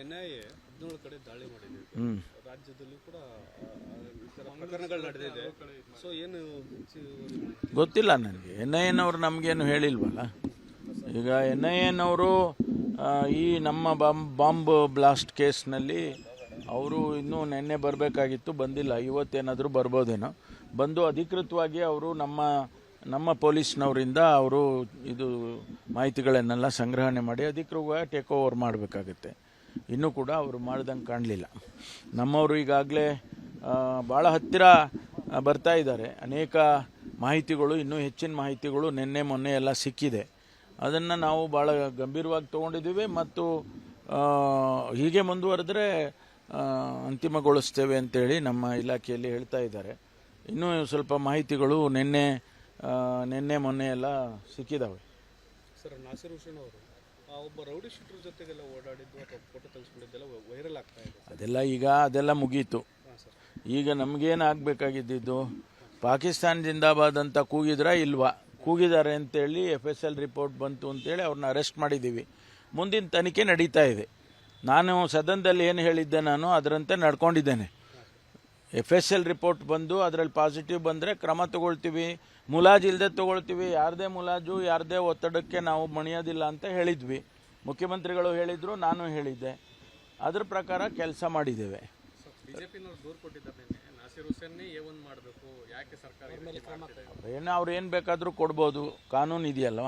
NIA 17 ಕಡೆ ದಾಳಿ ಮಾಡಿದೆ. ರಾಜ್ಯದಲ್ಲೂ ಕೂಡ ಪ್ರಕರಣಗಳು ನಡೆದಿದೆ. ಸೊ ಏನು ಗೊತ್ತಿಲ್ಲ ನನಗೆ. NIA ನಮಗೇನು ಹೇಳಿಲ್ವಲ್ಲ. ಈಗ NIA ಈ ನಮ್ಮ ಬಾಂಬ್ ಬ್ಲಾಸ್ಟ್ ಕೇಸ್ನಲ್ಲಿ ಅವರು ಇನ್ನೂ ನಿನ್ನೆ ಬರಬೇಕಾಗಿತ್ತು, ಬಂದಿಲ್ಲ. ಇವತ್ತೇನಾದರೂ ಬರ್ಬೋದೇನೋ. ಬಂದು ಅಧಿಕೃತವಾಗಿ ಅವರು ನಮ್ಮ ಪೊಲೀಸ್ನವರಿಂದ ಅವರು ಇದು ಮಾಹಿತಿಗಳನ್ನೆಲ್ಲ ಸಂಗ್ರಹಣೆ ಮಾಡಿ ಅಧಿಕೃತವಾಗಿ ಟೇಕ್ ಓವರ್ ಮಾಡಬೇಕಾಗುತ್ತೆ. ಇನ್ನೂ ಕೂಡ ಅವರು ಮಾಡ್ದಂಗೆ ಕಾಣಲಿಲ್ಲ. ನಮ್ಮವರು ಈಗಾಗಲೇ ಭಾಳ ಹತ್ತಿರ ಬರ್ತಾ ಇದ್ದಾರೆ. ಅನೇಕ ಮಾಹಿತಿಗಳು, ಇನ್ನೂ ಹೆಚ್ಚಿನ ಮಾಹಿತಿಗಳು ನಿನ್ನೆ ಮೊನ್ನೆ ಎಲ್ಲ ಸಿಕ್ಕಿದೆ. ಅದನ್ನು ನಾವು ಭಾಳ ಗಂಭೀರವಾಗಿ ತೊಗೊಂಡಿದ್ದೀವಿ ಮತ್ತು ಹೀಗೆ ಮುಂದುವರೆದ್ರೆ ಅಂತಿಮಗೊಳಿಸ್ತೇವೆ ಅಂತೇಳಿ ನಮ್ಮ ಇಲಾಖೆಯಲ್ಲಿ ಹೇಳ್ತಾ ಇದ್ದಾರೆ. ಇನ್ನೂ ಸ್ವಲ್ಪ ಮಾಹಿತಿಗಳು ನಿನ್ನೆ ಮೊನ್ನೆ ಎಲ್ಲ ಸಿಕ್ಕಿದ್ದಾವೆ. ಸರ್, ನಾಸಿರ್ ಹುಸೇನ್ ಅವರು ಒಬ್ಬ ರೌಡಿ ಶೂಟರ್ ಜೊತೆಗೆಲ್ಲ ಓಡಾಡಿದ್ದು ಅಥವಾ ಫೋಟೋ ತೆಗೆಸ್ಕೊಂಡಿದ್ದೆಲ್ಲ ವೈರಲ್ ಆಗ್ತಾ ಇದೆ. ಅದೆಲ್ಲ ಮುಗೀತು. ಈಗ ನಮಗೇನು ಆಗಬೇಕಾಗಿದ್ದು, ಪಾಕಿಸ್ತಾನ ಜಿಂದಾಬಾದ್ ಅಂತ ಕೂಗಿದ್ರಾ ಇಲ್ವಾ? ಕೂಗಿದ್ದಾರೆ ಅಂತೇಳಿ FSL ರಿಪೋರ್ಟ್ ಬಂತು ಅಂತೇಳಿ ಅವ್ರನ್ನ ಅರೆಸ್ಟ್ ಮಾಡಿದ್ದೀವಿ. ಮುಂದಿನ ತನಿಖೆ ನಡೀತಾ ಇದೆ. ನಾನು ಸದನದಲ್ಲಿ ಏನು ಹೇಳಿದ್ದೆ, ನಾನು ಅದರಂತೆ ನಡ್ಕೊಂಡಿದ್ದೇನೆ. FSL ರಿಪೋರ್ಟ್ ಬಂದು ಅದರಲ್ಲಿ ಪಾಸಿಟಿವ್ ಬಂದರೆ ಕ್ರಮ ತಗೊಳ್ತೀವಿ, ಮುಲಾಜು ಇಲ್ಲದೆ ತಗೊಳ್ತೀವಿ. ಯಾರದೇ ಮುಲಾಜು, ಯಾರದೇ ಒತ್ತಡಕ್ಕೆ ನಾವು ಮಣಿಯೋದಿಲ್ಲ ಅಂತ ಹೇಳಿದ್ವಿ. ಮುಖ್ಯಮಂತ್ರಿಗಳು ಹೇಳಿದರು, ನಾನು ಹೇಳಿದ್ದೆ. ಅದ್ರ ಪ್ರಕಾರ ಕೆಲಸ ಮಾಡಿದ್ದೇವೆ. ಬಿಜೆಪಿನವರು ದೂರು ಕೊಟ್ಟಿದ್ದಾರೆ, ನಾಸಿರ್ ಹುಸೇನ್ನೇ A1 ಮಾಡಬೇಕು, ಯಾಕೆ ಸರ್ಕಾರ ಅವ್ರು ಏನು ಬೇಕಾದರೂ ಕೊಡ್ಬೋದು. ಕಾನೂನು ಇದೆಯಲ್ವ,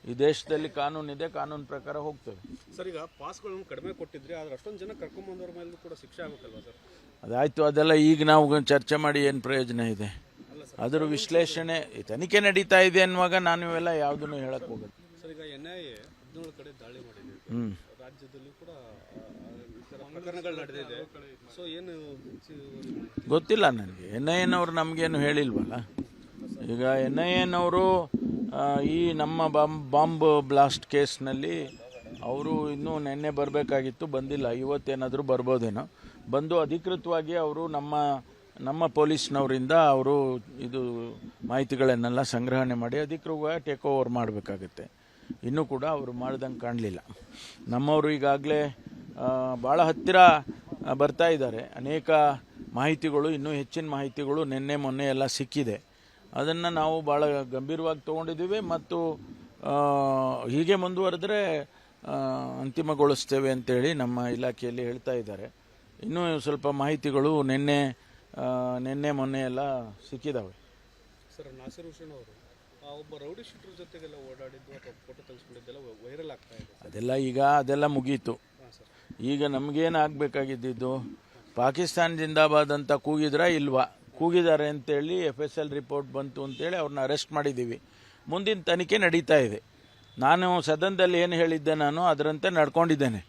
ಈ ದೇಶದಲ್ಲಿ ಕಾನೂನಿದೆ, ಕಾನೂನು ಪ್ರಕಾರ ಹೋಗ್ತೇವೆ. ಸರ್, ಈಗ ಪಾಸ್ಗಳನ್ನು ಕಡಿಮೆ ಕೊಟ್ಟಿದ್ರೆ ಆದ್ರೆ ಅಷ್ಟೊಂದು ಜನ ಕರ್ಕೊಂಬಂದವ್ರ ಮೇಲೂ ಕೂಡ ಶಿಕ್ಷೆ ಆಗುತ್ತಲ್ವಾ ಸರ್? ಅದಾಯಿತು, ಅದೆಲ್ಲ ಈಗ ನಾವು ಚರ್ಚೆ ಮಾಡಿ ಏನು ಪ್ರಯೋಜನ ಇದೆ? ಅದರ ವಿಶ್ಲೇಷಣೆ ತನಿಖೆ ನಡೀತಾ ಇದೆ ಅನ್ನುವಾಗ ನಾನು ಇವೆಲ್ಲ ಯಾವುದನ್ನು ಹೇಳಕ್ಕೆ ಹೋಗೋದು. ಸರ್, ಈಗ NIA 17 ಕಡೆ ದಾಳಿ ಮಾಡಿದೆ. ರಾಜ್ಯದಲ್ಲೂ ಕೂಡ ಪ್ರಕರಣಗಳು ನಡೆದಿದೆ. ಸೊ ಏನು ಗೊತ್ತಿಲ್ಲ ನನಗೆ. NIA ನಮಗೇನು ಹೇಳಿಲ್ವಲ್ಲ. ಈಗ NIA ಈ ನಮ್ಮ ಬಾಂಬ್ ಬ್ಲಾಸ್ಟ್ ಕೇಸ್ನಲ್ಲಿ ಅವರು ಇನ್ನೂ ನಿನ್ನೆ ಬರಬೇಕಾಗಿತ್ತು, ಬಂದಿಲ್ಲ. ಇವತ್ತೇನಾದರೂ ಬರ್ಬೋದೇನೋ. ಬಂದು ಅಧಿಕೃತವಾಗಿ ಅವರು ನಮ್ಮ ಪೊಲೀಸ್ನವರಿಂದ ಅವರು ಇದು ಮಾಹಿತಿಗಳನ್ನೆಲ್ಲ ಸಂಗ್ರಹಣೆ ಮಾಡಿ ಅಧಿಕೃತವಾಗಿ ಟೇಕ್ ಓವರ್ ಮಾಡಬೇಕಾಗುತ್ತೆ. ಇನ್ನೂ ಕೂಡ ಅವರು ಮಾಡ್ದಂಗೆ ಕಾಣಲಿಲ್ಲ. ನಮ್ಮವರು ಈಗಾಗಲೇ ಭಾಳ ಹತ್ತಿರ ಬರ್ತಾ ಇದ್ದಾರೆ. ಅನೇಕ ಮಾಹಿತಿಗಳು, ಇನ್ನೂ ಹೆಚ್ಚಿನ ಮಾಹಿತಿಗಳು ನಿನ್ನೆ ಮೊನ್ನೆ ಎಲ್ಲ ಸಿಕ್ಕಿದೆ. ಅದನ್ನು ನಾವು ಭಾಳ ಗಂಭೀರವಾಗಿ ತೊಗೊಂಡಿದ್ದೀವಿ ಮತ್ತು ಹೀಗೆ ಮುಂದುವರೆದ್ರೆ ಅಂತಿಮಗೊಳಿಸ್ತೇವೆ ಅಂತೇಳಿ ನಮ್ಮ ಇಲಾಖೆಯಲ್ಲಿ ಹೇಳ್ತಾ ಇದ್ದಾರೆ. ಇನ್ನೂ ಸ್ವಲ್ಪ ಮಾಹಿತಿಗಳು ನಿನ್ನೆ ಮೊನ್ನೆ ಎಲ್ಲ ಸಿಕ್ಕಿದ್ದಾವೆ. ಸರ್, ನಾಸಿರ್ ಹುಸೇನ್ ಅವರು ಒಬ್ಬ ರೌಡಿ ಶೂಟರ್ ಜೊತೆಗೆಲ್ಲ ಓಡಾಡಿದ್ದು ಅಥವಾ ಫೋಟೋ ತೆಗೆಸ್ಕೊಂಡಿದ್ದೆಲ್ಲ ವೈರಲ್ ಆಗ್ತಾ ಇದೆ. ಅದೆಲ್ಲ ಮುಗೀತು. ಈಗ ನಮಗೇನು ಆಗಬೇಕಾಗಿದ್ದು, ಪಾಕಿಸ್ತಾನ ಜಿಂದಾಬಾದ್ ಅಂತ ಕೂಗಿದ್ರಾ ಇಲ್ವಾ? ಕೂಗಿದ್ದಾರೆ ಅಂತೇಳಿ FSL ರಿಪೋರ್ಟ್ ಬಂತು ಅಂತೇಳಿ ಅವ್ರನ್ನ ಅರೆಸ್ಟ್ ಮಾಡಿದ್ದೀವಿ. ಮುಂದಿನ ತನಿಖೆ ನಡೀತಾ ಇದೆ. ನಾನು ಸದನದಲ್ಲಿ ಏನು ಹೇಳಿದ್ದೆ, ನಾನು ಅದರಂತೆ ನಡ್ಕೊಂಡಿದ್ದೇನೆ.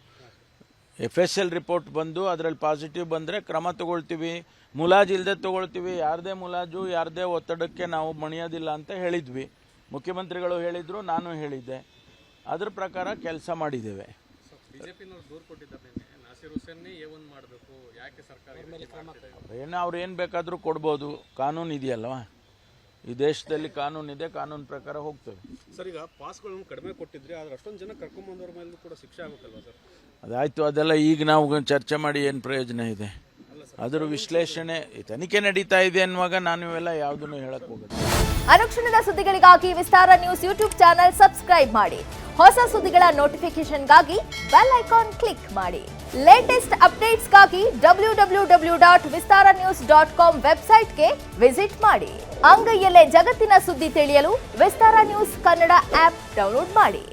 FSL ರಿಪೋರ್ಟ್ ಬಂದು ಅದರಲ್ಲಿ ಪಾಸಿಟಿವ್ ಬಂದರೆ ಕ್ರಮ ತಗೊಳ್ತೀವಿ, ಮುಲಾಜು ಇಲ್ಲದೆ ತಗೊಳ್ತೀವಿ. ಯಾರದೇ ಮುಲಾಜು, ಯಾರದೇ ಒತ್ತಡಕ್ಕೆ ನಾವು ಮಣಿಯೋದಿಲ್ಲ ಅಂತ ಹೇಳಿದ್ವಿ. ಮುಖ್ಯಮಂತ್ರಿಗಳು ಹೇಳಿದರು, ನಾನು ಹೇಳಿದ್ದೆ. ಅದ್ರ ಪ್ರಕಾರ ಕೆಲಸ ಮಾಡಿದ್ದೇವೆ. ಬಿಜೆಪಿನವರು ದೂರು ಕೊಟ್ಟಿದ್ದಾರೆ, ನಾಸಿರ್ ಹುಸೇನ್ನೇ A1 ಮಾಡಬೇಕು, ಯಾಕೆ ಸರ್ಕಾರ ಅವ್ರು ಏನು ಬೇಕಾದರೂ ಕೊಡ್ಬೋದು. ಕಾನೂನು ಇದೆಯಲ್ವ, ಈ ದೇಶದಲ್ಲಿ ಕಾನೂನಿದೆ, ಕಾನೂನು ಪ್ರಕಾರ ಹೋಗ್ತೇವೆ. ಸರ್, ಈಗ ಪಾಸ್ಗಳನ್ನು ಕಡಿಮೆ ಕೊಟ್ಟಿದ್ರೆ ಆದ್ರೆ ಅಷ್ಟೊಂದು ಜನ ಕರ್ಕೊಂಬಂದವ್ರ ಮೇಲೂ ಕೂಡ ಶಿಕ್ಷೆ ಆಗುತ್ತಲ್ವಾ ಸರ್? ಅದಾಯಿತು, ಅದೆಲ್ಲ ಈಗ ನಾವು ಚರ್ಚೆ ಮಾಡಿ ಏನು ಪ್ರಯೋಜನ ಇದೆ? ಅದರ ವಿಶ್ಲೇಷಣೆ ತನಿಖೆ ನಡೀತಾ ಇದೆ ಅನ್ನುವಾಗ ನಾನು ಇವೆಲ್ಲ ಯಾವುದನ್ನು ಹೇಳಕ್ಕೆ ಹೋಗೋದು. ಅನುಕ್ಷಣದ ಸುದ್ದಿಗಳಿಗಾಗಿ ವಿಸ್ತಾರ ನ್ಯೂಸ್ ಯೂಟ್ಯೂಬ್ ಚಾನೆಲ್ ಸಬ್ಸ್ಕ್ರೈಬ್ ಮಾಡಿ. ಹೊಸ ಸುದ್ದಿಗಳ ನೋಟಿಫಿಕೇಶನ್ಗಾಗಿ ಬೆಲ್ ಐಕಾನ್ ಕ್ಲಿಕ್ ಮಾಡಿ. ಲೇಟೆಸ್ಟ್ ಅಪ್ಡೇಟ್ಸ್ಗಾಗಿ www.vistaranews.com ವೆಬ್ಸೈಟ್ಗೆ ವಿಸಿಟ್ ಮಾಡಿ. ಅಂಗೈಯಲ್ಲೇ ಜಗತ್ತಿನ ಸುದ್ದಿ ತಿಳಿಯಲು ವಿಸ್ತಾರ ನ್ಯೂಸ್ ಕನ್ನಡ ಆಪ್ ಡೌನ್ಲೋಡ್ ಮಾಡಿ.